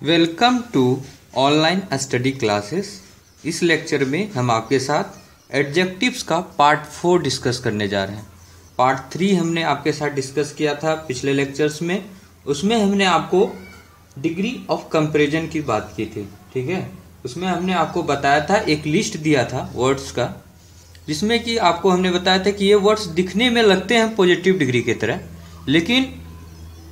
Welcome to online study classes. इस lecture में हम आपके साथ एडजेक्टिव्स का पार्ट 4 डिस्कस करने जा रहे हैं। पार्ट 3 हमने आपके साथ डिस्कस किया था पिछले लेक्चर्स में। उसमें हमने आपको डिग्री ऑफ कंपैरिजन की बात की थी, ठीक है। उसमें हमने आपको बताया था, एक लिस्ट दिया था वर्ड्स का, जिसमें कि आपको हमने बताया था कि ये वर्ड्स दिखने में लगते हैं पॉजिटिव डिग्री की तरह, लेकिन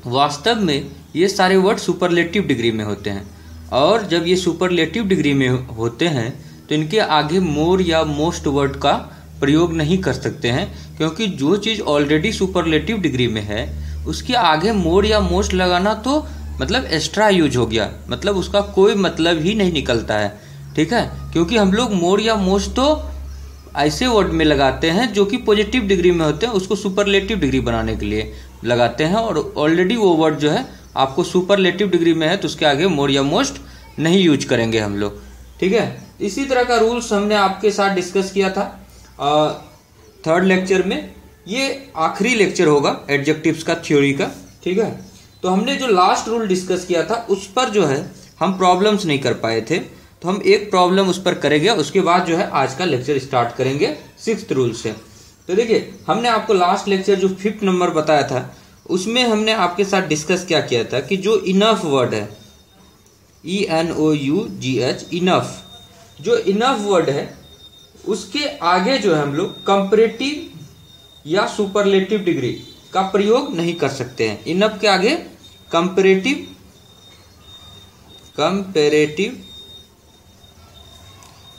वास्तव में ये सारे वर्ड सुपरलेटिव डिग्री में होते हैं। और जब ये सुपरलेटिव डिग्री में होते हैं तो इनके आगे मोर या मोस्ट वर्ड का प्रयोग नहीं कर सकते हैं, क्योंकि जो चीज़ ऑलरेडी सुपरलेटिव डिग्री में है उसके आगे मोर या मोस्ट लगाना तो मतलब एक्स्ट्रा यूज हो गया, मतलब उसका कोई मतलब ही नहीं निकलता है, ठीक है। क्योंकि हम लोग मोर या मोस्ट तो ऐसे वर्ड में लगाते हैं जो कि पॉजिटिव डिग्री में होते हैं, उसको सुपरलेटिव डिग्री बनाने के लिए लगाते हैं। और ऑलरेडी वो वर्ड जो है आपको सुपरलेटिव डिग्री में है तो उसके आगे मोर या मोस्ट नहीं यूज करेंगे हम लोग, ठीक है। इसी तरह का रूल्स हमने आपके साथ डिस्कस किया था थर्ड लेक्चर में। ये आखिरी लेक्चर होगा एडजेक्टिव्स का थ्योरी का, ठीक है। तो हमने जो लास्ट रूल डिस्कस किया था उस पर जो है हम प्रॉब्लम्स नहीं कर पाए थे, तो हम एक प्रॉब्लम उस पर करेंगे, उसके बाद जो है आज का लेक्चर स्टार्ट करेंगे 6th रूल से। तो देखिए, हमने आपको लास्ट लेक्चर जो 5th नंबर बताया था उसमें हमने आपके साथ डिस्कस क्या किया था कि जो इनफ वर्ड है, ENOUGH, इनफ, जो इनफ वर्ड है उसके आगे जो है हम लोग कंपैरेटिव या सुपरलेटिव डिग्री का प्रयोग नहीं कर सकते हैं। इनफ के आगे कंपैरेटिव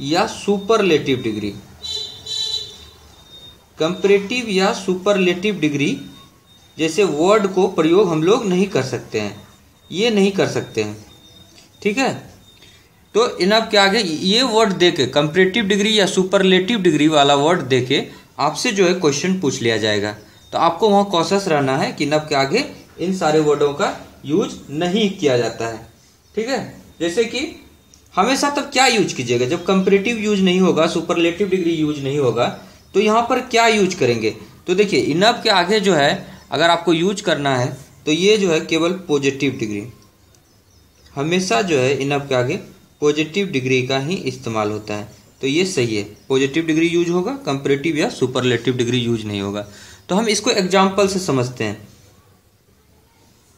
या सुपरलेटिव डिग्री, कंपैरेटिव या सुपरलेटिव डिग्री जैसे वर्ड को प्रयोग हम लोग नहीं कर सकते हैं, ये नहीं कर सकते हैं, ठीक है। तो इनफ के आगे ये वर्ड देके, कंपैरेटिव डिग्री या सुपरलेटिव डिग्री वाला वर्ड देके आपसे जो है क्वेश्चन पूछ लिया जाएगा, तो आपको वहाँ कॉशियस रहना है कि इनफ के आगे इन सारे वर्डों का यूज नहीं किया जाता है, ठीक है। जैसे कि हमेशा तब क्या यूज कीजिएगा, जब कंपैरेटिव यूज नहीं होगा, सुपरलेटिव डिग्री यूज नहीं होगा, तो यहाँ पर क्या यूज करेंगे। तो देखिए, इनफ के आगे जो है अगर आपको यूज करना है तो ये जो है केवल पॉजिटिव डिग्री, हमेशा जो है इनफ के आगे पॉजिटिव डिग्री का ही इस्तेमाल होता है, तो ये सही है, पॉजिटिव डिग्री यूज होगा, कंपैरेटिव या सुपरलेटिव डिग्री यूज नहीं होगा। तो हम इसको एग्जाम्पल से समझते हैं।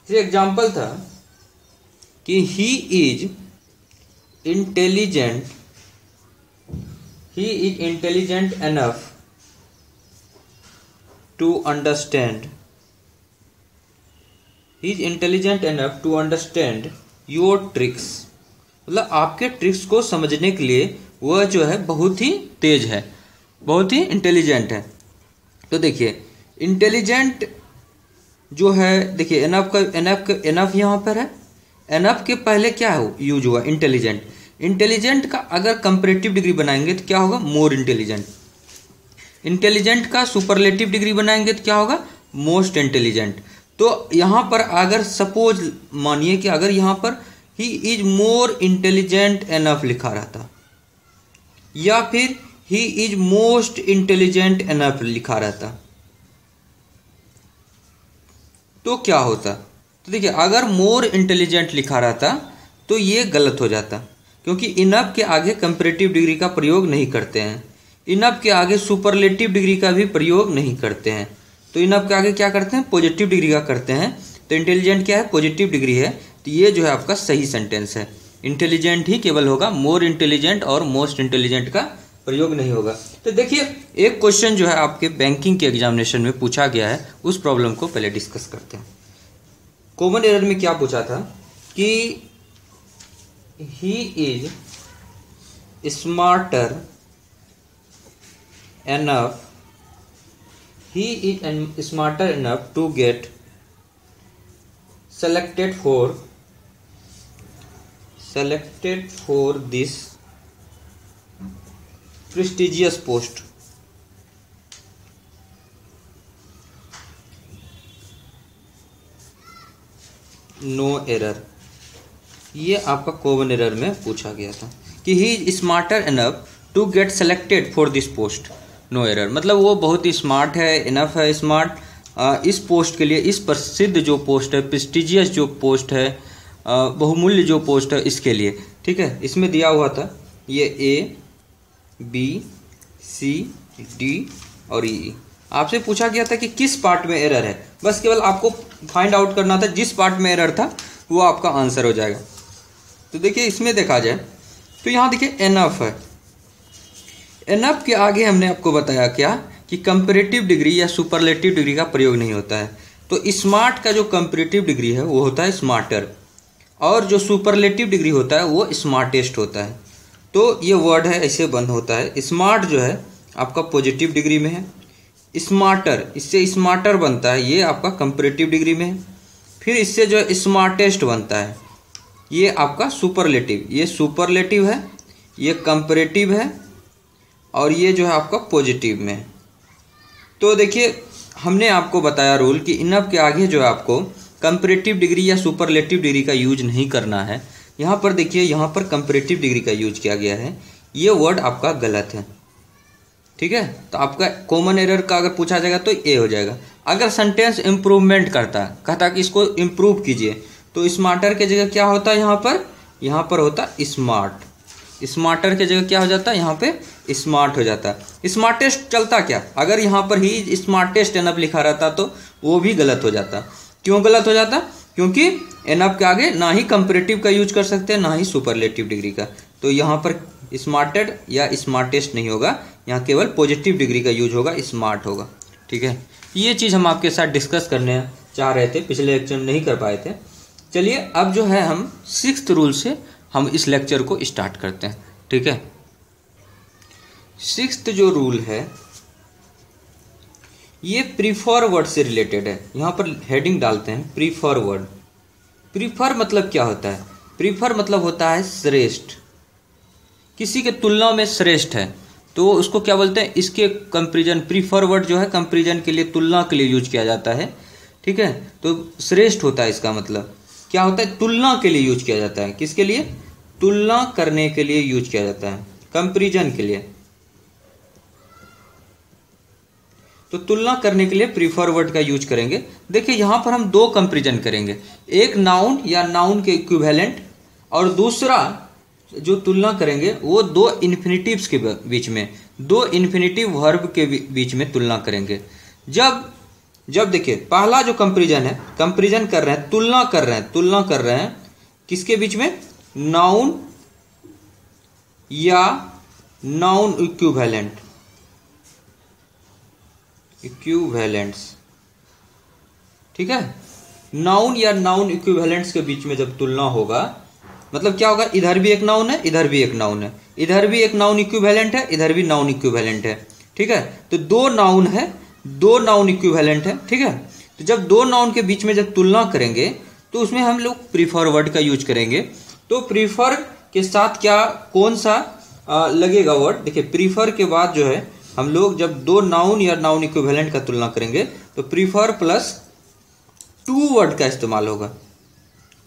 ये एग्जाम्पल था कि he is intelligent enough to understand, he is intelligent enough to understand your tricks, मतलब आपके ट्रिक्स को समझने के लिए वह जो है बहुत ही तेज है, बहुत ही इंटेलिजेंट है। तो देखिए, इंटेलिजेंट जो है, देखिए एनफ यहाँ पर है, एनफ के पहले क्या है यूज हुआ, इंटेलिजेंट। इंटेलिजेंट का अगर कंपैरेटिव डिग्री बनाएंगे तो क्या होगा, मोर इंटेलिजेंट। इंटेलिजेंट का सुपरलेटिव डिग्री बनाएंगे तो क्या होगा, मोस्ट इंटेलिजेंट। तो यहाँ पर अगर सपोज मानिए कि अगर यहाँ पर he is more intelligent enough लिखा रहता, या फिर he is most intelligent enough लिखा रहता, तो क्या होता। तो देखिए, अगर मोर इंटेलिजेंट लिखा रहता तो ये गलत हो जाता, क्योंकि इनफ के आगे कंपैरेटिव डिग्री का प्रयोग नहीं करते हैं, इनफ के आगे सुपरलेटिव डिग्री का भी प्रयोग नहीं करते हैं। तो इनफ के आगे क्या करते हैं, पॉजिटिव डिग्री का करते हैं। तो इंटेलिजेंट क्या है, पॉजिटिव डिग्री है, तो ये जो है आपका सही सेंटेंस है। इंटेलिजेंट ही केवल होगा, मोर इंटेलिजेंट और मोस्ट इंटेलिजेंट का प्रयोग नहीं होगा। तो देखिए, एक क्वेश्चन जो है आपके बैंकिंग के एग्जामिनेशन में पूछा गया है, उस प्रॉब्लम को पहले डिस्कस करते हैं। कॉमन एरर में क्या पूछा था कि he is smarter enough, he is smarter enough to get selected for this prestigious post. No error, ये आपका कॉमन एरर में पूछा गया था कि he is smarter enough to get selected for this post. No error, मतलब वो बहुत ही स्मार्ट है, इनफ है स्मार्ट, इस पोस्ट के लिए, इस प्रसिद्ध जो पोस्ट है, प्रेस्टिजियस जो पोस्ट है, बहुमूल्य जो पोस्ट है इसके लिए, ठीक है। इसमें दिया हुआ था ये A, B, C, D और E। आपसे पूछा गया था कि किस पार्ट में एरर है, बस केवल आपको फाइंड आउट करना था, जिस पार्ट में एरर था वो आपका आंसर हो जाएगा। तो देखिए इसमें देखा जाए तो यहाँ देखिए एनफ है। एनफ के आगे हमने आपको बताया क्या कि कंपैरेटिव डिग्री या सुपरलेटिव डिग्री का प्रयोग नहीं होता है। तो स्मार्ट का जो कंपैरेटिव डिग्री है वो होता है स्मार्टर, और जो सुपरलेटिव डिग्री होता है वो स्मार्टेस्ट होता है। तो ये वर्ड है ऐसे बंद होता है। स्मार्ट जो है आपका पॉजिटिव डिग्री में है, स्मार्टर इससे स्मार्टर बनता है, ये आपका कंपैरेटिव डिग्री में है। फिर इससे जो है स्मार्टेस्ट बनता है, ये आपका सुपरलेटिव, ये सुपरलेटिव है, ये कंपैरेटिव है, और ये जो है आपका पॉजिटिव में है। तो देखिए हमने आपको बताया रूल कि इनफ के आगे जो है आपको कंपैरेटिव डिग्री या सुपरलेटिव डिग्री का यूज नहीं करना है। यहाँ पर देखिए यहाँ पर कंपैरेटिव डिग्री का यूज किया गया है, ये वर्ड आपका गलत है, ठीक है। तो आपका कॉमन एरर का अगर पूछा जाएगा तो ए हो जाएगा। अगर सेंटेंस इम्प्रूवमेंट कहता कि इसको इम्प्रूव कीजिए, तो स्मार्टर के जगह क्या होता है यहाँ पर होता स्मार्ट। स्मार्टर के जगह क्या हो जाता है, यहाँ पे स्मार्ट हो जाता है। स्मार्टेस्ट चलता क्या, अगर यहाँ पर ही स्मार्टेस्ट एनफ लिखा रहता तो वो भी गलत हो जाता। क्यों गलत हो जाता, क्योंकि एनफ के आगे ना ही कंपैरेटिव का यूज कर सकते हैं ना ही सुपरलेटिव डिग्री का। तो यहाँ पर स्मार्टेड या स्मार्टेस्ट नहीं होगा, यहाँ केवल पॉजिटिव डिग्री का यूज होगा, स्मार्ट होगा, ठीक है। ये चीज़ हम आपके साथ डिस्कस करने चाह रहे थे, पिछले लेक्चर में नहीं कर पाए थे। चलिए अब जो है हम 6th रूल से हम इस लेक्चर को स्टार्ट करते हैं, ठीक है। 6th जो रूल है ये प्रीफर वर्ड से रिलेटेड है। यहाँ पर हेडिंग डालते हैं प्रीफर वर्ड। प्रीफर मतलब क्या होता है, प्रीफर मतलब होता है श्रेष्ठ, किसी के तुलना में श्रेष्ठ है तो उसको क्या बोलते हैं, इसके कंपैरिजन। प्रीफर वर्ड जो है कंपैरिजन के लिए, तुलना के लिए यूज किया जाता है, ठीक है। तो श्रेष्ठ होता है, इसका मतलब क्या होता है, तुलना के लिए यूज किया जाता है। किसके लिए, तुलना करने के लिए यूज किया जाता है, कंपैरिजन के लिए। तो तुलना करने के लिए प्रीफर वर्ड का यूज करेंगे। देखिए यहाँ पर हम दो कंपैरिजन करेंगे, एक नाउन या नाउन के इक्विवेलेंट, और दूसरा जो तुलना करेंगे वो दो इन्फिनिटिव्स के बीच में, दो इन्फिनिटिव वर्ब के बीच में तुलना करेंगे। जब देखिए पहला जो कंपैरिजन है, कंपैरिजन कर रहे हैं, तुलना कर रहे हैं किसके बीच में, नाउन या नाउन इक्विवेलेंट्स, ठीक है। नाउन या नाउन इक्विवेलेंट्स के बीच में जब तुलना होगा, मतलब क्या होगा, इधर भी एक नाउन है, इधर भी एक नाउन है, इधर भी एक नाउन इक्विवेलेंट है, इधर भी नाउन इक्विवेलेंट है, ठीक है। तो दो नाउन है, दो नाउन इक्विवेलेंट है, ठीक है। तो जब दो नाउन के बीच में जब तुलना करेंगे तो उसमें हम लोग प्रीफर वर्ड का यूज करेंगे। तो प्रीफर के साथ क्या कौन सा लगेगा वर्ड, देखिए प्रीफर के बाद जो है हम लोग जब दो नाउन या नाउन इक्विवेलेंट का तुलना करेंगे तो प्रीफर प्लस टू वर्ड का इस्तेमाल होगा।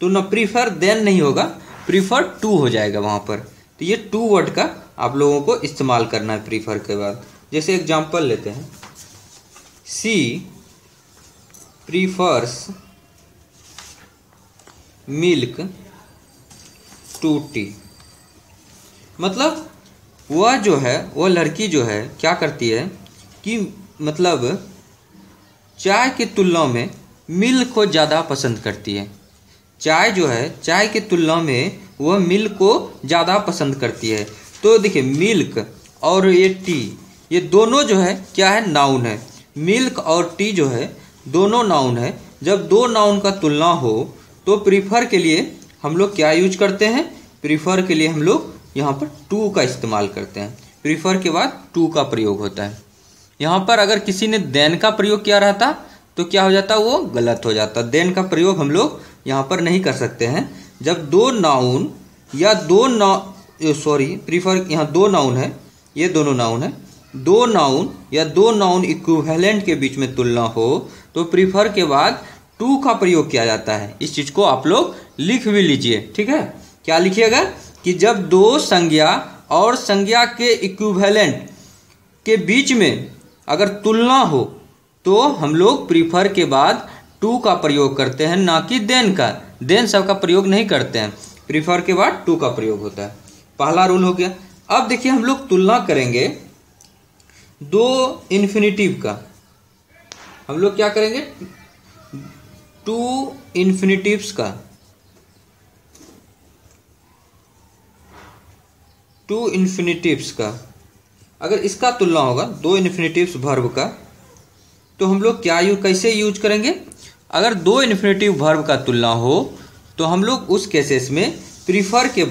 तो ना प्रीफर देन नहीं होगा, प्रीफर टू हो जाएगा वहां पर। तो ये टू वर्ड का आप लोगों को इस्तेमाल करना है प्रीफर के बाद। जैसे एग्जांपल लेते हैं, सी प्रीफर्स मिल्क टू टी, मतलब वह जो है, वह लड़की जो है क्या करती है कि मतलब चाय की तुलना में मिल्क को ज़्यादा पसंद करती है। चाय जो है, चाय की तुलना में वह मिल्क को ज़्यादा पसंद करती है। तो देखिए मिल्क और ये टी, ये दोनों जो है क्या है, नाउन है। मिल्क और टी जो है दोनों नाउन है। जब दो नाउन का तुलना हो तो प्रीफर के लिए हम लोग क्या यूज करते हैं, प्रीफर के लिए हम लोग यहाँ पर टू का इस्तेमाल करते हैं। प्रीफर के बाद टू का प्रयोग होता है। यहाँ पर अगर किसी ने देन का प्रयोग किया रहता तो क्या हो जाता, वो गलत हो जाता। देन का प्रयोग हम लोग यहाँ पर नहीं कर सकते हैं। जब दो नाउन या प्रीफर यहाँ दो नाउन है, ये दोनों नाउन है, दो नाउन या दो नाउन इक्विवेलेंट के बीच में तुलना हो तो प्रीफर के बाद टू का प्रयोग किया जाता है। इस चीज को आप लोग लिख भी लीजिए, ठीक है। क्या लिखिएगा कि जब दो संज्ञा और संज्ञा के इक्विवेलेंट के बीच में अगर तुलना हो तो हम लोग प्रीफर के बाद टू का प्रयोग करते हैं, ना कि देन का। देन सब का प्रयोग नहीं करते हैं, प्रीफर के बाद टू का प्रयोग होता है। पहला रूल हो गया। अब देखिए हम लोग तुलना करेंगे दो इन्फिनेटिव का। हम लोग क्या करेंगे, टू इन्फिनेटिव्स का, टू इन्फिनेटिव्स का अगर इसका तुलना होगा दो इन्फिनेटिव्स वर्ब का, तो हम लोग क्या कैसे यूज करेंगे। अगर दो इन्फिनेटिव वर्ब का तुलना हो तो हम लोग उस केसेस में प्रीफर के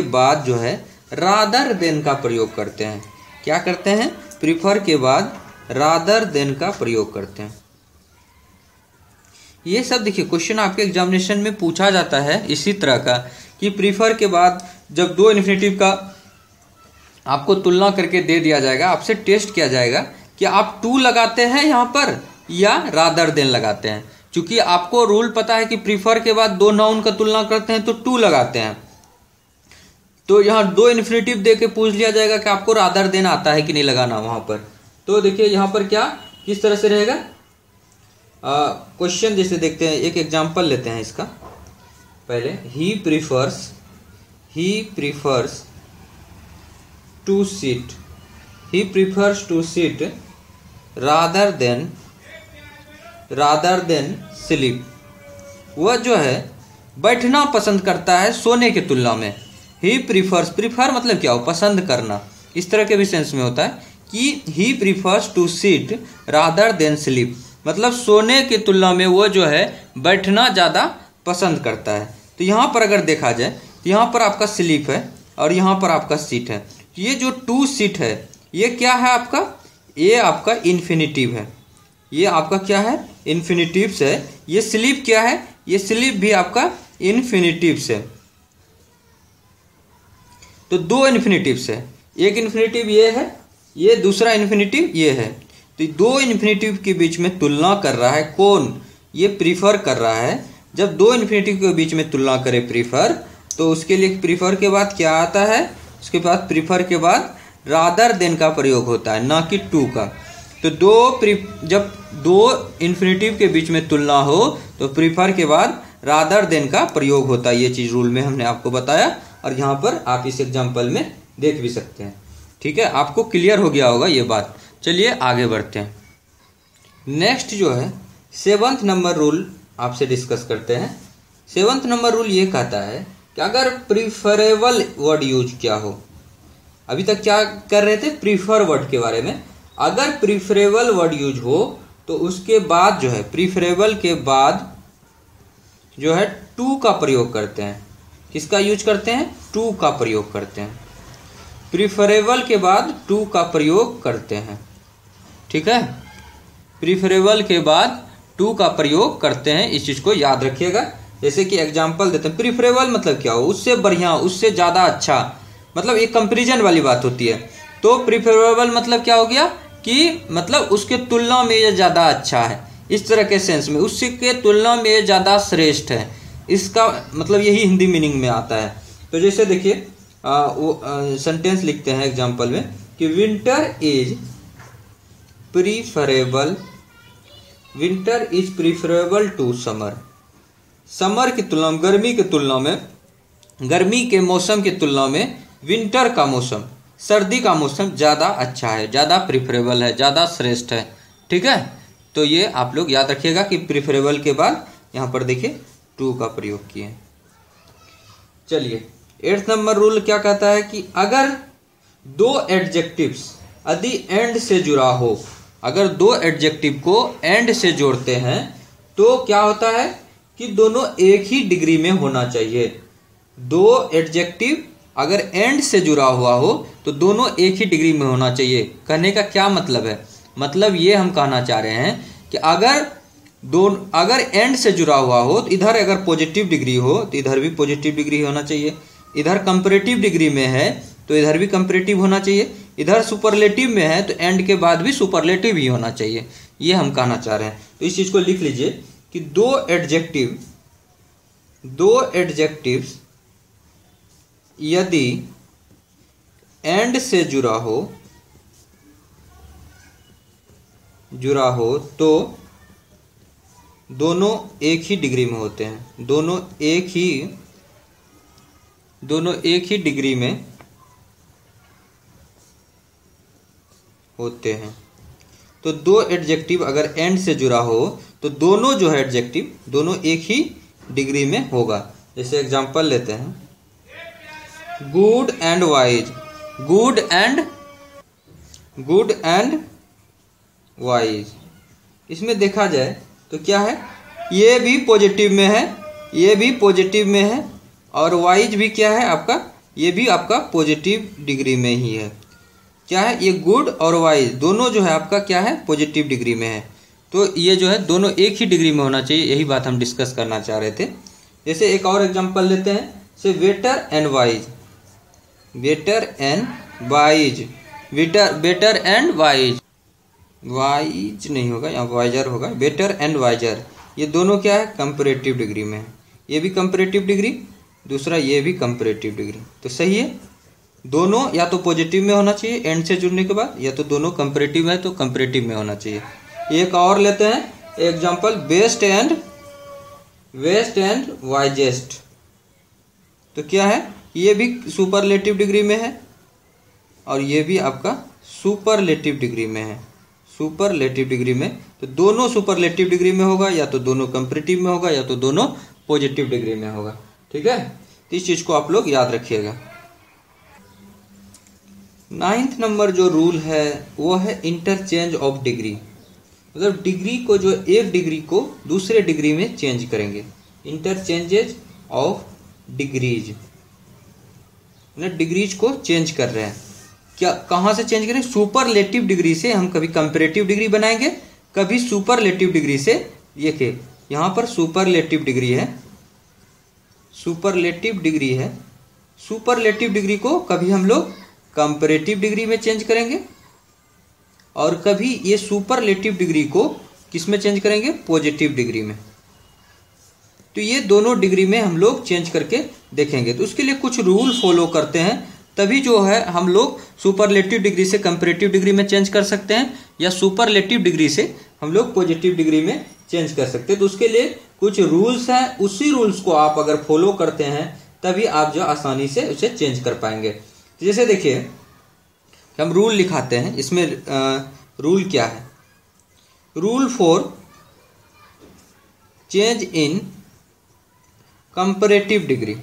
बाद जो है रादर देन का प्रयोग करते हैं। क्या करते हैं, प्रीफर के बाद रादर देन का प्रयोग करते हैं। ये सब देखिए क्वेश्चन आपके एग्जामिनेशन में पूछा जाता है इसी तरह का, कि प्रीफर के बाद जब दो इन्फिनेटिव का आपको तुलना करके दे दिया जाएगा, आपसे टेस्ट किया जाएगा कि आप टू लगाते हैं यहाँ पर या रादर देन लगाते हैं। क्योंकि आपको रूल पता है कि प्रीफर के बाद दो नाउन का तुलना करते हैं तो टू लगाते हैं, तो यहाँ दो इन्फिनेटिव दे के पूछ लिया जाएगा कि आपको रादर देन आता है कि नहीं लगाना वहां पर। तो देखिए यहाँ पर क्या किस तरह से रहेगा क्वेश्चन, जैसे देखते हैं, एक एग्जांपल लेते हैं इसका। पहले he prefers to sit rather than sleep. वह जो है बैठना पसंद करता है सोने के तुलना में। ही प्रीफर मतलब क्या हो, पसंद करना, इस तरह के भी सेंस में होता है कि he prefers to sit rather than sleep, मतलब सोने की तुलना में वो जो है बैठना ज़्यादा पसंद करता है। तो यहाँ पर अगर देखा जाए तो यहाँ पर आपका स्लीप है और यहाँ पर आपका सीट है। ये जो टू सीट है ये क्या है आपका, ये आपका इन्फिनेटिव है। ये आपका क्या है, इन्फिनेटिव्स है। ये स्लीप क्या है, ये स्लीप भी आपका इन्फिनेटिव्स है। तो दो इन्फिनेटिव्स है, एक इन्फिनेटिव ये है, ये दूसरा इन्फिनेटिव ये है। तो दो इन्फिनेटिव के बीच में तुलना कर रहा है कौन, ये प्रीफर कर रहा है। जब दो इन्फिनेटिव के बीच में तुलना करे प्रीफर, तो उसके लिए प्रीफर के बाद क्या आता है, उसके बाद प्रीफर के बाद रादर देन का प्रयोग होता है, ना कि टू का। तो जब दो इन्फिनेटिव के बीच में तुलना हो तो प्रीफर के बाद रादर देन का प्रयोग होता है। ये चीज रूल में हमने आपको बताया और यहाँ पर आप इस एग्जाम्पल में देख भी सकते हैं। ठीक है, आपको क्लियर हो गया होगा ये बात। चलिए आगे बढ़ते हैं। नेक्स्ट जो है 7th नंबर रूल आपसे डिस्कस करते हैं। 7th नंबर रूल ये कहता है कि अगर प्रीफरेबल वर्ड यूज किया हो, अभी तक क्या कर रहे थे, प्रीफर वर्ड के बारे में। अगर प्रीफरेबल वर्ड यूज हो तो उसके बाद जो है प्रीफरेबल के बाद जो है टू का प्रयोग करते हैं। किसका यूज करते हैं, टू का प्रयोग करते हैं। प्रीफरेबल के बाद टू का प्रयोग करते हैं। ठीक है, प्रीफरेबल के बाद टू का प्रयोग करते हैं, इस चीज को याद रखिएगा। जैसे कि एग्जांपल देते हैं, प्रीफरेबल मतलब क्या हो, उससे बढ़िया, उससे ज्यादा अच्छा, मतलब एक कंपैरिजन वाली बात होती है। तो प्रीफरेबल मतलब क्या हो गया कि मतलब उसके तुलना में ये ज्यादा अच्छा है, इस तरह के सेंस में, उसके तुलना में ये ज्यादा श्रेष्ठ है, इसका मतलब यही हिंदी मीनिंग में आता है। तो जैसे देखिए वो सेंटेंस लिखते हैं एग्जांपल में कि winter is preferable to summer. Summer की तुलना में, गर्मी के मौसम की तुलना में विंटर का मौसम, सर्दी का मौसम ज़्यादा अच्छा है, ज़्यादा प्रीफरेबल है, ज़्यादा श्रेष्ठ है। ठीक है, तो ये आप लोग याद रखिएगा कि प्रीफरेबल के बाद यहाँ पर देखिए टू का प्रयोग किए। चलिए 8th नंबर रूल क्या कहता है कि अगर दो एडजेक्टिव्स यदि एंड से जुड़ा हो, अगर दो एडजेक्टिव को एंड से जोड़ते हैं तो क्या होता है कि दोनों एक ही डिग्री में होना चाहिए। दो एडजेक्टिव अगर एंड से जुड़ा हुआ हो तो दोनों एक ही डिग्री में होना चाहिए। कहने का क्या मतलब है, मतलब ये हम कहना चाह रहे हैं कि अगर एंड से जुड़ा हुआ हो तो इधर अगर पॉजिटिव डिग्री हो तो इधर भी पॉजिटिव डिग्री होना चाहिए, इधर कंपैरेटिव डिग्री में है तो इधर भी कंपैरेटिव होना चाहिए, इधर सुपरलेटिव में है तो एंड के बाद भी सुपरलेटिव ही होना चाहिए। ये हम कहना चाह रहे हैं। तो इस चीज को लिख लीजिए कि दो एडजेक्टिव्स यदि एंड से जुड़ा हो, जुड़ा हो तो दोनों एक ही डिग्री में होते हैं, दोनों एक ही डिग्री में होते हैं। तो दो एडजेक्टिव अगर एंड से जुड़ा हो तो दोनों जो है एडजेक्टिव दोनों एक ही डिग्री में होगा। जैसे एग्जांपल लेते हैं, good and wise, good and wise. इसमें देखा जाए तो क्या है, ये भी पॉजिटिव में है, ये भी पॉजिटिव में है, और वाइज भी क्या है आपका, ये भी आपका पॉजिटिव डिग्री में ही है। क्या है, ये गुड और वाइज दोनों जो है आपका क्या है, पॉजिटिव डिग्री में है। तो ये जो है दोनों एक ही डिग्री में होना चाहिए, यही बात हम डिस्कस करना चाह रहे थे। जैसे एक और एग्जांपल लेते हैं, से better and wise, better and wise, better and wise, wise नहीं होगा यहाँ वाइजर होगा, बेटर एंड वाइजर, ये दोनों क्या है, कंपैरेटिव डिग्री में है। ये भी कंपैरेटिव डिग्री, दूसरा ये भी कंपैरेटिव डिग्री। तो सही है, दोनों या तो पॉजिटिव में होना चाहिए एंड से जुड़ने के बाद, या तो दोनों कंपैरेटिव है तो कंपैरेटिव में होना चाहिए। एक और लेते हैं एग्जांपल, बेस्ट एंड वाइजेस्ट। तो क्या है, ये भी सुपरलेटिव डिग्री में है और ये भी आपका सुपरलेटिव डिग्री में है, सुपरलेटिव डिग्री में। तो दोनों सुपरलेटिव डिग्री में होगा, या तो दोनों कंपैरेटिव में होगा, या तो दोनों पॉजिटिव डिग्री में होगा। ठीक है, तो इस चीज को आप लोग याद रखिएगा। 9th नंबर जो रूल है वो है इंटरचेंज ऑफ डिग्री। मतलब डिग्री को, जो एक डिग्री को दूसरे डिग्री में चेंज करेंगे, इंटरचेंजेज ऑफ डिग्रीज, डिग्रीज को चेंज कर रहे हैं। क्या, कहां से चेंज करें, सुपरलेटिव डिग्री से हम कभी कंपैरेटिव डिग्री बनाएंगे, कभी सुपरलेटिव डिग्री से। देखिए यहां पर सुपरलेटिव डिग्री है, सुपरलेटिव डिग्री है, सुपरलेटिव डिग्री को कभी हम लोग कंपैरेटिव डिग्री में चेंज करेंगे, और कभी ये सुपरलेटिव डिग्री को किस में चेंज करेंगे, पॉजिटिव डिग्री में। तो ये दोनों डिग्री में हम लोग चेंज करके देखेंगे। तो उसके लिए कुछ रूल फॉलो करते हैं, तभी जो है हम लोग सुपरलेटिव डिग्री से कंपैरेटिव डिग्री में चेंज कर सकते हैं, या सुपरलेटिव डिग्री से हम लोग पॉजिटिव डिग्री में चेंज कर सकते हैं। तो उसके लिए कुछ रूल्स हैं, उसी रूल्स को आप अगर फॉलो करते हैं तभी आप जो आसानी से उसे चेंज कर पाएंगे। जैसे देखिए हम रूल लिखाते हैं, इसमें रूल क्या है, rule for change in comparative degree.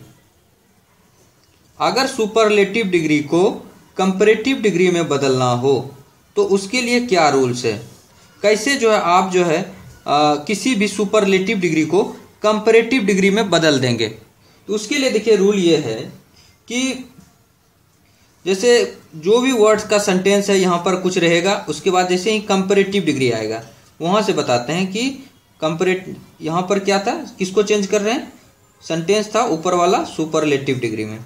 अगर सुपरलेटिव डिग्री को कंपैरेटिव डिग्री में बदलना हो तो उसके लिए क्या रूल्स है, कैसे जो है आप जो है किसी भी सुपरलेटिव डिग्री को कंपैरेटिव डिग्री में बदल देंगे। तो उसके लिए देखिए रूल ये है कि जैसे जो भी वर्ड्स का सेंटेंस है यहाँ पर कुछ रहेगा, उसके बाद जैसे ही कंपैरेटिव डिग्री आएगा वहां से बताते हैं कि कंपैरेटिव, यहाँ पर क्या था, किसको चेंज कर रहे हैं, सेंटेंस था ऊपर वाला सुपरलेटिव डिग्री में,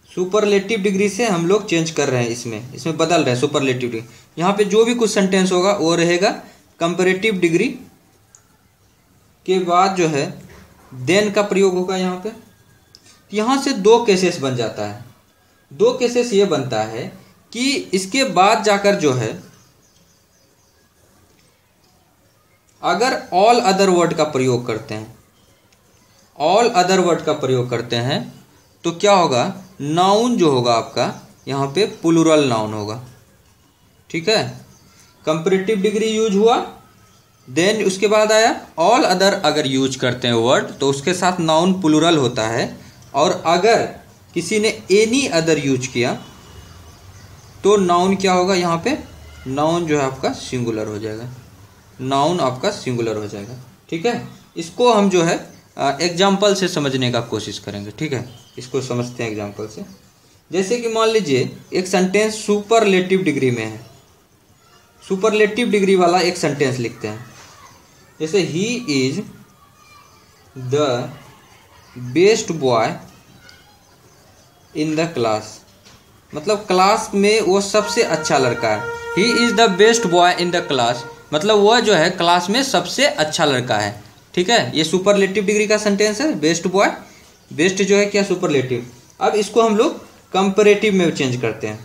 सुपरलेटिव डिग्री से हम लोग चेंज कर रहे हैं, इसमें बदल रहे हैं सुपरलेटिव डिग्री। यहाँ पे जो भी कुछ सेंटेंस होगा वो रहेगा कंपैरेटिव डिग्री के बाद जो है देन का प्रयोग होगा यहाँ पे। यहाँ से दो केसेस बन जाता है, दो केसेस ये बनता है कि इसके बाद जाकर जो है अगर ऑल अदर वर्ड का प्रयोग करते हैं, ऑल अदर वर्ड का प्रयोग करते हैं तो क्या होगा, नाउन जो होगा आपका यहाँ पे प्लूरल नाउन होगा। ठीक है, कंपैरेटिव डिग्री यूज हुआ, देन उसके बाद आया ऑल अदर, अगर यूज करते हैं वर्ड तो उसके साथ नाउन प्लूरल होता है, और अगर किसी ने एनी अदर यूज किया तो नाउन क्या होगा, यहाँ पे नाउन जो है आपका सिंगुलर हो जाएगा, नाउन आपका सिंगुलर हो जाएगा। ठीक है, इसको हम जो है एग्जाम्पल से समझने का कोशिश करेंगे। ठीक है, इसको समझते हैं एग्जाम्पल से। जैसे कि मान लीजिए एक सेंटेंस सुपरलेटिव डिग्री में है, सुपरलेटिव डिग्री वाला एक सेंटेंस लिखते हैं, जैसे he is the best boy in the class, मतलब क्लास में वो सबसे अच्छा लड़का है। He is the best boy in the class, मतलब वह जो है क्लास में सबसे अच्छा लड़का है। ठीक है, ये सुपरलेटिव डिग्री का सेंटेंस है, बेस्ट बॉय, बेस्ट जो है क्या, सुपरलेटिव। अब इसको हम लोग कंपैरेटिव में चेंज करते हैं,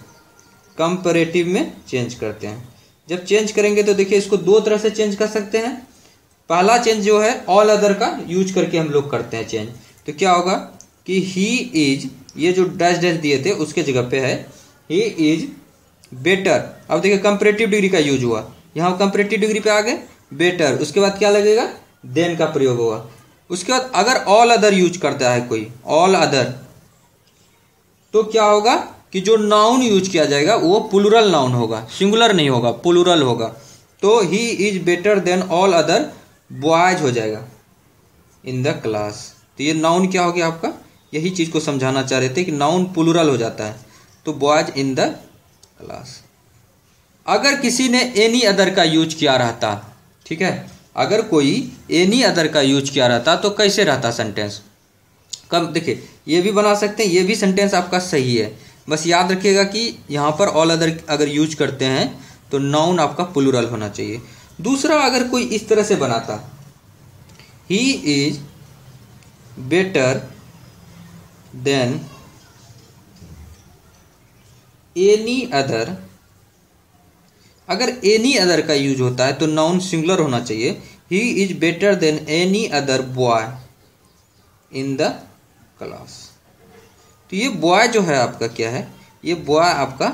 कंपैरेटिव में चेंज करते हैं। जब चेंज करेंगे तो देखिए इसको दो तरह से चेंज कर सकते हैं। पहला चेंज जो है ऑल अदर का यूज करके हम लोग करते हैं चेंज। तो क्या होगा कि ही इज, ये जो डैश डैश दिए थे उसके जगह पे है ही इज बेटर। अब देखिए कंपैरेटिव डिग्री का यूज हुआ, यहाँ कंपैरेटिव डिग्री पे आ गए बेटर, उसके बाद क्या लगेगा देन का प्रयोग हुआ। उसके बाद अगर ऑल अदर यूज करता है कोई, ऑल अदर, तो क्या होगा कि जो नाउन यूज किया जाएगा वो प्लूरल नाउन होगा, सिंगुलर नहीं होगा, प्लूरल होगा। तो he is better than all other boys हो जाएगा इन द क्लास। तो ये नाउन क्या हो गया आपका, यही चीज को समझाना चाह रहे थे कि नाउन प्लूरल हो जाता है, तो बॉयज इन द क्लास। अगर किसी ने एनी अदर का यूज किया रहता, ठीक है, अगर कोई एनी अदर का यूज किया रहता तो कैसे रहता सेंटेंस। कब देखिए ये भी बना सकते हैं, ये भी सेंटेंस आपका सही है, बस याद रखिएगा कि यहाँ पर ऑल अदर अगर यूज करते हैं तो नाउन आपका प्लूरल होना चाहिए। दूसरा, अगर कोई इस तरह से बनाता he is better than any other, अगर एनी अदर का यूज होता है तो नाउन सिंगुलर होना चाहिए। He is better than any other boy in the class. तो ये बॉय जो है आपका क्या है, ये बॉय आपका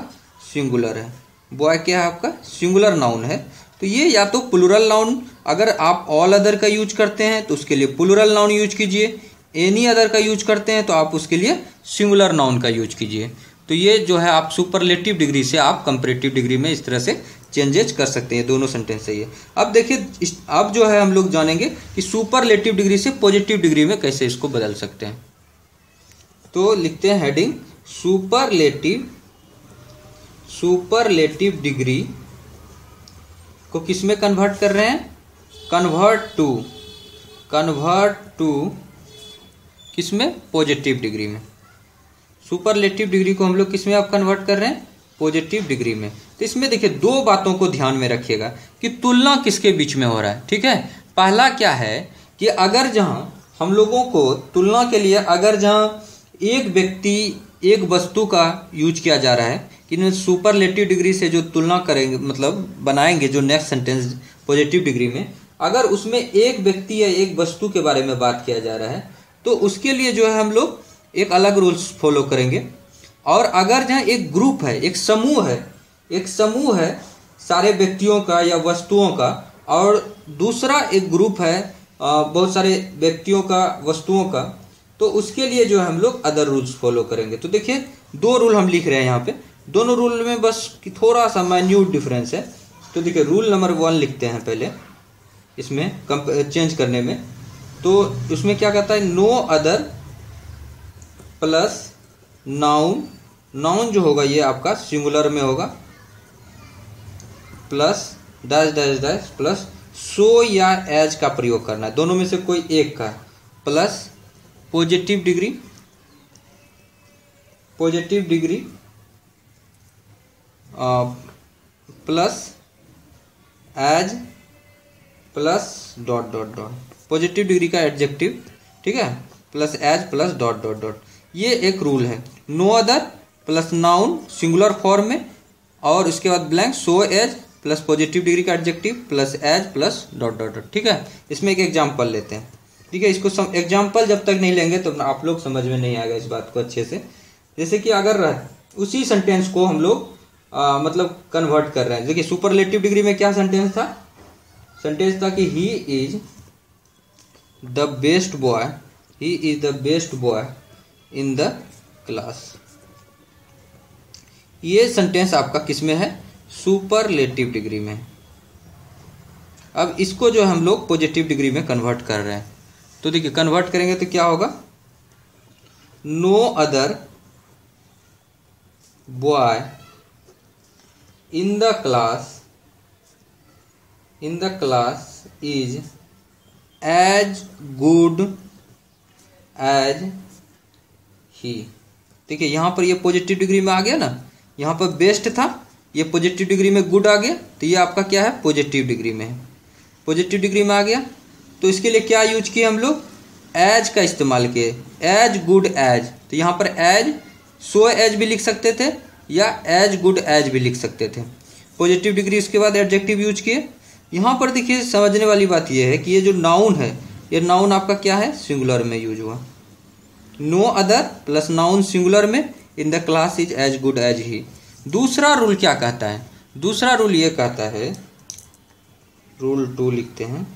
सिंगुलर है, बॉय क्या है आपका सिंगुलर नाउन है। तो ये या तो प्लूरल नाउन, अगर आप ऑल अदर का यूज करते हैं तो उसके लिए प्लूरल नाउन यूज कीजिए, एनी अदर का यूज करते हैं तो आप उसके लिए सिंगुलर नाउन का यूज कीजिए। तो ये जो है आप सुपरलेटिव डिग्री से आप कंपैरेटिव डिग्री में इस तरह से चेंजेस कर सकते हैं, दोनों सेंटेंस सही है। अब देखिए अब जो है हम लोग जानेंगे कि सुपरलेटिव डिग्री से पॉजिटिव डिग्री में कैसे इसको बदल सकते हैं। तो लिखते हैं हेडिंग सुपरलेटिव डिग्री को किस में कन्वर्ट कर रहे हैं, कन्वर्ट टू किस में, पॉजिटिव डिग्री में। सुपरलेटिव डिग्री को हम लोग किस में आप कन्वर्ट कर रहे हैं, पॉजिटिव डिग्री में। तो इसमें देखिए दो बातों को ध्यान में रखिएगा कि तुलना किसके बीच में हो रहा है, ठीक है। पहला क्या है कि अगर जहां हम लोगों को तुलना के लिए अगर जहां एक व्यक्ति एक वस्तु का यूज किया जा रहा है कि सुपरलेटिव डिग्री से जो तुलना करेंगे मतलब बनाएंगे जो नेक्स्ट सेंटेंस पॉजिटिव डिग्री में, अगर उसमें एक व्यक्ति या एक वस्तु के बारे में बात किया जा रहा है तो उसके लिए जो है हम लोग एक अलग रूल्स फॉलो करेंगे। और अगर जहाँ एक ग्रुप है, एक समूह है सारे व्यक्तियों का या वस्तुओं का, और दूसरा एक ग्रुप है बहुत सारे व्यक्तियों का वस्तुओं का, तो उसके लिए जो है हम लोग अदर रूल्स फॉलो करेंगे। तो देखिए दो रूल हम लिख रहे हैं यहाँ पे, दोनों रूल में बस थोड़ा सा माइन्यूट डिफरेंस है। तो देखिए रूल नंबर 1 लिखते हैं पहले इसमें चेंज करने में। तो उसमें क्या कहता है, नो अदर प्लस नाउन जो होगा ये आपका सिंगुलर में होगा, plus dash dash dash plus so या एज का प्रयोग करना है, दोनों में से कोई एक का, plus positive degree plus as plus dot dot dot, positive degree का एडजेक्टिव, ठीक है, plus as plus dot dot dot. ये एक रूल है, no other plus noun singular form में, और उसके बाद blank so as plus positive degree का adjective plus as plus dot dot dot, ठीक है। इसमें एक एग्जांपल लेते हैं, ठीक है। इसको एग्जांपल जब तक नहीं लेंगे तो आप लोग समझ में नहीं आएगा इस बात को अच्छे से। जैसे कि अगर उसी सेंटेंस को हम लोग मतलब कन्वर्ट कर रहे हैं, देखिए सुपरलेटिव डिग्री में क्या सेंटेंस था, सेंटेंस था कि he is the best boy in the class. ये सेंटेंस आपका किस में है, सुपरलेटिव डिग्री में। अब इसको जो हम लोग पॉजिटिव डिग्री में कन्वर्ट कर रहे हैं, तो देखिए कन्वर्ट करेंगे तो क्या होगा, no other boy in the class is as good as he. देखिए यहाँ पर ये पॉजिटिव डिग्री में आ गया ना, यहाँ पर बेस्ट था, ये पॉजिटिव डिग्री में गुड आ गया, तो ये आपका क्या है, पॉजिटिव डिग्री में है, पॉजिटिव डिग्री में आ गया। तो इसके लिए क्या यूज किए हम लोग, एज का इस्तेमाल किए, एज गुड एज। तो यहाँ पर एज सो एज भी लिख सकते थे या एज गुड एज भी लिख सकते थे। पॉजिटिव डिग्री, उसके बाद एडजेक्टिव यूज किए। यहाँ पर देखिए समझने वाली बात यह है कि ये जो नाउन है, ये नाउन आपका क्या है, सिंगुलर में यूज हुआ। No other plus noun singular में, in the class is as good as he. दूसरा रूल क्या कहता है, दूसरा रूल ये कहता है, रूल 2 लिखते हैं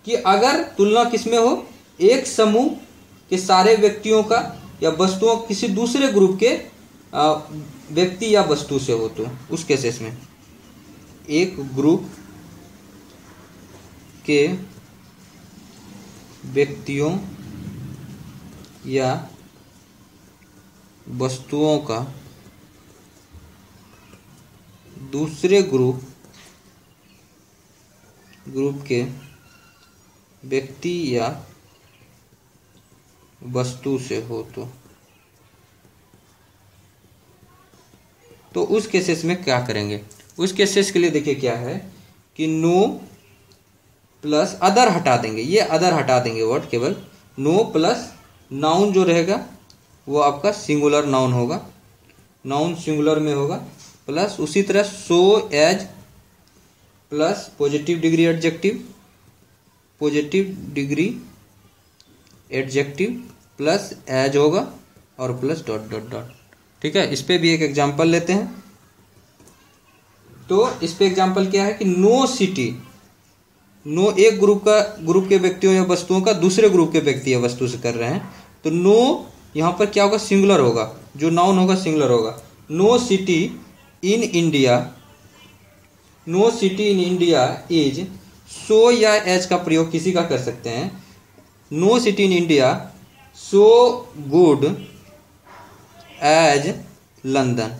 कि अगर तुलना किसमें हो, एक समूह के सारे व्यक्तियों का या वस्तुओं किसी दूसरे ग्रुप के व्यक्ति या वस्तु से हो, तो उस केसेस में एक ग्रुप के व्यक्तियों या वस्तुओं का दूसरे ग्रुप के व्यक्ति या वस्तु से हो, तो उस केसेस में क्या करेंगे। उस केसेस के लिए देखिए क्या है कि नो प्लस अदर हटा देंगे, ये अदर हटा देंगे वर्ड, केवल नो प्लस नाउन जो रहेगा वो आपका सिंगुलर नाउन होगा, नाउन सिंगुलर में होगा, प्लस उसी तरह so as plus positive degree adjective, positive degree adjective plus as होगा और प्लस डॉट डॉट डॉट। ठीक है, इस पे भी एक एग्जांपल लेते हैं। तो इस पे एग्जांपल क्या है कि नो सिटी, नो एक ग्रुप के व्यक्तियों या वस्तुओं का दूसरे ग्रुप के व्यक्ति या वस्तु से कर रहे हैं, तो नो यहाँ पर क्या होगा, सिंगुलर होगा, जो नाउन होगा सिंगुलर होगा। No city in India, no city in India is, so या एज का प्रयोग किसी का कर सकते हैं। No city in India so good as London,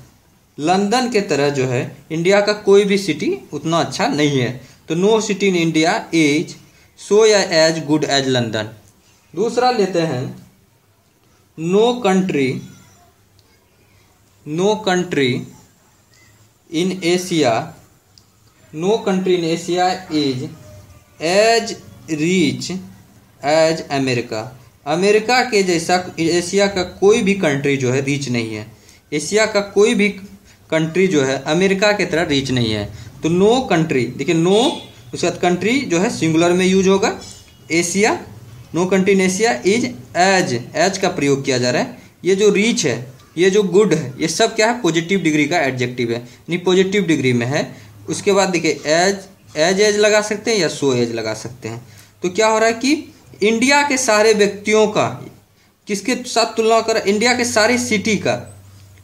London के तरह जो है इंडिया का कोई भी सिटी उतना अच्छा नहीं है, तो no city in India is so या एज गुड एज लंदन। दूसरा लेते हैं no country, no country in Asia, no country in Asia is as rich as America, America के जैसा एशिया का कोई भी कंट्री जो है रिच नहीं है, एशिया का कोई भी कंट्री जो है अमेरिका के तरह रिच नहीं है। तो नो कंट्री, देखिए नो उसके बाद कंट्री जो है सिंगुलर में यूज होगा, Asia, no country in Asia is as का प्रयोग किया जा रहा है। ये जो रिच है, ये जो गुड है, ये सब क्या है, पॉजिटिव डिग्री का एडजेक्टिव है, यानी पॉजिटिव डिग्री में है। उसके बाद देखिए एज लगा सकते हैं या सो एज लगा सकते हैं। तो क्या हो रहा है कि इंडिया के सारे व्यक्तियों का किसके साथ तुलना कर, इंडिया के सारे सिटी का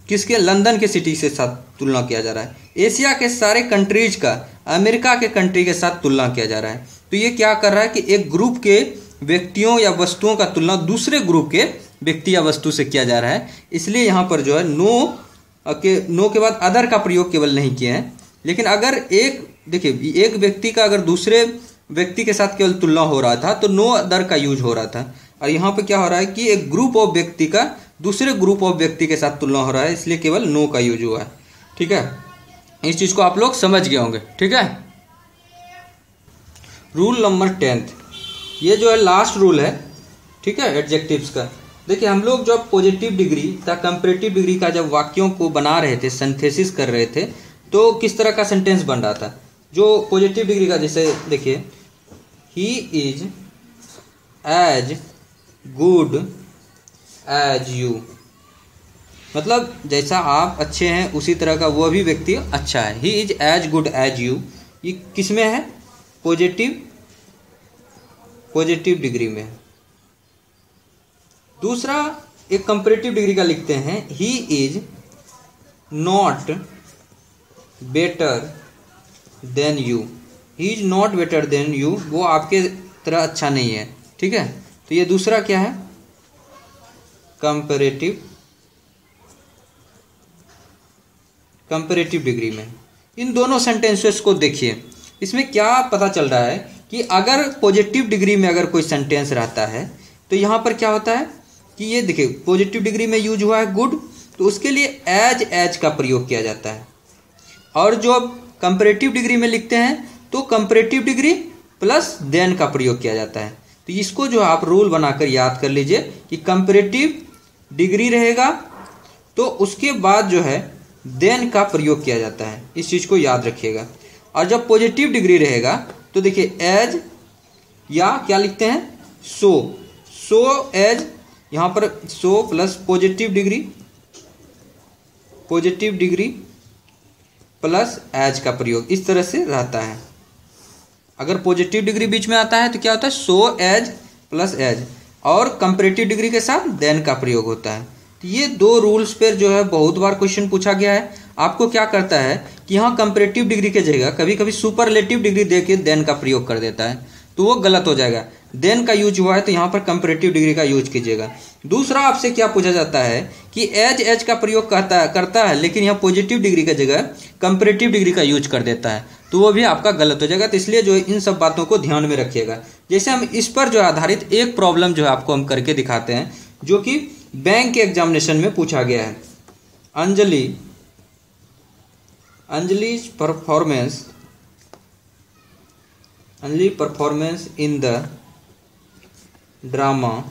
किसके, लंदन के सिटी से साथ तुलना किया जा रहा है। एशिया के सारे कंट्रीज का अमेरिका के कंट्री के साथ तुलना किया जा रहा है। तो ये क्या कर रहा है कि एक ग्रुप के व्यक्तियों या वस्तुओं का तुलना दूसरे ग्रुप के व्यक्ति या वस्तु से किया जा रहा है। इसलिए यहाँ पर जो है नो के बाद अदर का प्रयोग केवल नहीं किए हैं। लेकिन अगर देखिए एक व्यक्ति का अगर दूसरे व्यक्ति के साथ केवल तुलना हो रहा था तो नो अदर का यूज हो रहा था, और यहाँ पे क्या हो रहा है कि एक ग्रुप ऑफ व्यक्ति का दूसरे ग्रुप ऑफ व्यक्ति के साथ तुलना हो रहा है, इसलिए केवल नो का यूज हुआ है। ठीक है, इस चीज को आप लोग समझ गए होंगे। ठीक है, रूल नंबर 10, ये जो है लास्ट रूल है। ठीक है, एडजेक्टिव्स का। देखिए हम लोग जब पॉजिटिव डिग्री तथा कंपैरेटिव डिग्री का जब वाक्यों को बना रहे थे, सिंथेसिस कर रहे थे, तो किस तरह का सेंटेंस बन रहा था। जो पॉजिटिव डिग्री का, जैसे देखिए he is as good as you, मतलब जैसा आप अच्छे हैं उसी तरह का वो भी व्यक्ति अच्छा है। He is as good as you, ये किस में है, पॉजिटिव डिग्री में। दूसरा एक कंपैरेटिव डिग्री का लिखते हैं, he is not better than you, he is not better than you, वो आपके तरह अच्छा नहीं है। ठीक है, तो ये दूसरा क्या है, कंपैरेटिव डिग्री में। इन दोनों सेंटेंसेस को देखिए, इसमें क्या पता चल रहा है कि अगर पॉजिटिव डिग्री में अगर कोई सेंटेंस रहता है तो यहाँ पर क्या होता है कि ये देखिए पॉजिटिव डिग्री में यूज हुआ है गुड, तो उसके लिए एज का प्रयोग किया जाता है। और जो कंपैरेटिव डिग्री में लिखते हैं तो कंपैरेटिव डिग्री प्लस देन का प्रयोग किया जाता है। तो इसको जो आप रूल बनाकर याद कर लीजिए कि कंपैरेटिव डिग्री रहेगा तो उसके बाद जो है देन का प्रयोग किया जाता है, इस चीज़ को याद रखिएगा। और जब पॉजिटिव डिग्री रहेगा तो देखिए एज या क्या लिखते हैं सो एज, यहाँ पर so plus positive degree plus as का प्रयोग इस तरह से रहता है। अगर पॉजिटिव डिग्री बीच में आता है तो क्या होता है सो एज प्लस एज, और कंपैरेटिव डिग्री के साथ देन का प्रयोग होता है। तो ये दो रूल्स पर जो है बहुत बार क्वेश्चन पूछा गया है। आपको क्या करता है कि यहाँ कंपैरेटिव डिग्री के जगह कभी कभी सुपरलेटिव डिग्री देके देन का प्रयोग कर देता है, तो वो गलत हो जाएगा। देन का यूज हुआ है तो यहाँ पर कंपैरेटिव डिग्री का यूज कीजिएगा। दूसरा आपसे क्या पूछा जाता है कि एज का प्रयोग करता है लेकिन यहाँ पॉजिटिव डिग्री की जगह कंपैरेटिव डिग्री का यूज कर देता है, तो वो भी आपका गलत हो जाएगा। तो इसलिए जो इन सब बातों को ध्यान में रखिएगा। जैसे हम इस पर जो आधारित एक प्रॉब्लम जो है आपको हम करके दिखाते हैं, जो कि बैंक के एग्जामिनेशन में पूछा गया है। Anjali's performance in the drama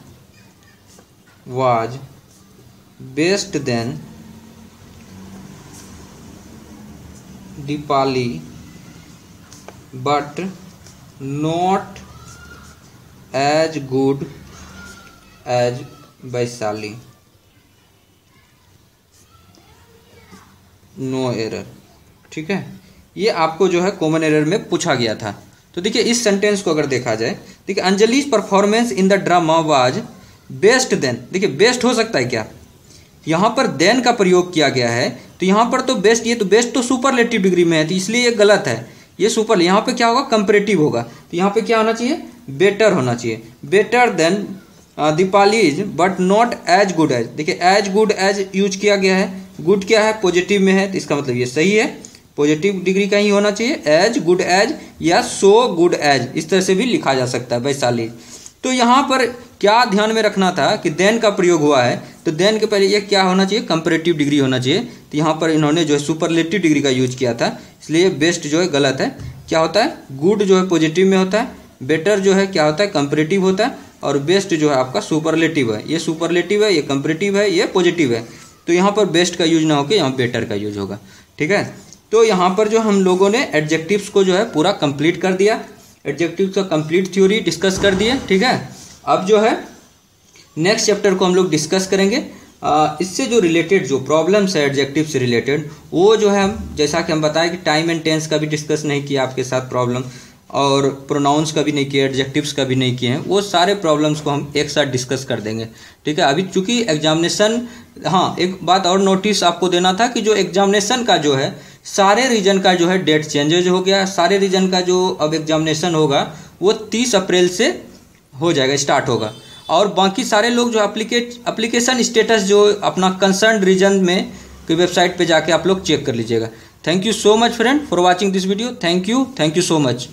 was best than Deepali but not as good as Vaishali. No error. ठीक है, ये आपको जो है कॉमन एरर में पूछा गया था। तो देखिए इस सेंटेंस को अगर देखा जाए, देखिए Anjali's performance in the drama was best then. देखिए बेस्ट हो सकता है क्या, यहाँ पर देन का प्रयोग किया गया है, तो यहाँ पर तो बेस्ट, ये तो बेस्ट तो सुपरलेटिव डिग्री में है, तो इसलिए ये गलत है। ये सुपर, यहाँ पे क्या होगा कंपैरेटिव होगा, तो यहाँ पे क्या होना चाहिए बेटर होना चाहिए। Better than Deepali is but not as good as. देखिए एज गुड एज यूज किया गया है, गुड क्या है पॉजिटिव में है, तो इसका मतलब ये सही है, पॉजिटिव डिग्री का ही होना चाहिए। एज गुड एज या सो गुड एज इस तरह से भी लिखा जा सकता है वैशाली। तो यहाँ पर क्या ध्यान में रखना था कि देन का प्रयोग हुआ है, तो देन के पहले ये क्या होना चाहिए कंपैरेटिव डिग्री होना चाहिए। तो यहाँ पर इन्होंने जो है सुपरलेटिव डिग्री का यूज किया था, इसलिए बेस्ट जो है गलत है। क्या होता है गुड जो है पॉजिटिव में होता है, बेटर जो है क्या होता है कंपैरेटिव होता है, और बेस्ट जो है आपका सुपरलेटिव है। ये सुपरलेटिव है, ये कंपैरेटिव है, ये पॉजिटिव है, तो यहाँ पर बेस्ट का यूज ना होकर यहाँ बेटर का यूज होगा। ठीक है, तो यहाँ पर जो हम लोगों ने एडजेक्टिव्स को जो है पूरा कंप्लीट कर दिया, एडजेक्टिव्स का कंप्लीट थ्योरी डिस्कस कर दिए। ठीक है, अब जो है नेक्स्ट चैप्टर को हम लोग डिस्कस करेंगे। इससे जो रिलेटेड जो प्रॉब्लम्स है एडजेक्टिव से रिलेटेड, वो जो है हम जैसा कि हम बताएं कि टाइम एंड टेंस का भी डिस्कस नहीं किया आपके साथ प्रॉब्लम, और प्रोनाउंस का भी नहीं किया, एडजेक्टिव्स का भी नहीं किए हैं, वो सारे प्रॉब्लम्स को हम एक साथ डिस्कस कर देंगे। ठीक है, अभी चूंकि एग्जामिनेशन, हाँ एक बात और नोटिस आपको देना था कि जो एग्जामिनेशन का जो है सारे रीजन का जो है डेट चेंजेज हो गया। सारे रीजन का जो अब एग्जामिनेशन होगा वो 30 अप्रैल से हो जाएगा, स्टार्ट होगा, और बाकी सारे लोग जो एप्लीकेशन स्टेटस जो अपना कंसर्न रीजन में की वेबसाइट पे जाके आप लोग चेक कर लीजिएगा। Thank you so much friend for watching this video. Thank you so much.